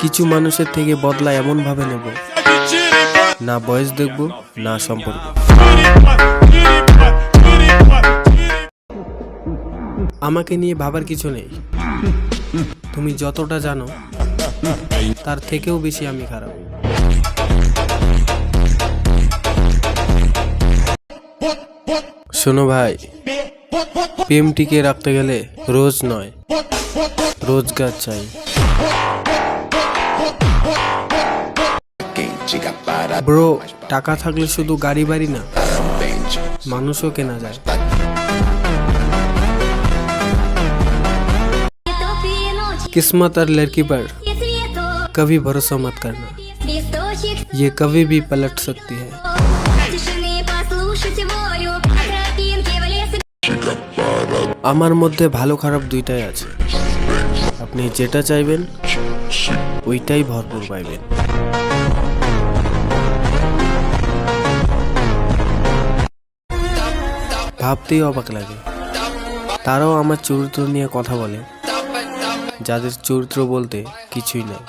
কিছু মানুষের থেকে বদলা এমন ভাবে নেব, না বয়স দেখব না সম্পর্ক। আমাকে নিয়ে ভাবার কিছু নেই, তুমি যতটা জানো তার থেকেও বেশি আমি খারাপ। শোনো ভাই, প্রেম টিকে রাখতে গেলে রোজ নয়, রোজগার চাই। ব্রো, টাকা থাকলে শুধু গাড়ি বাড়ি না, মানুষও কেনা যায়। किस्मत और लड़की पर कभी भरोसा मत करना, ये कभी भी पलट सकती है। আমার মধ্যে ভালো খারাপ দুইটাই আছে, আপনি যেটা চাইবেন ওইটাই ভরপুর পাইবেন। ভাবতেই অবাক লাগে, তারাও আমার চরিত্র নিয়ে কথা বলে, যাদের চরিত্র বলতে কিছুই নেই।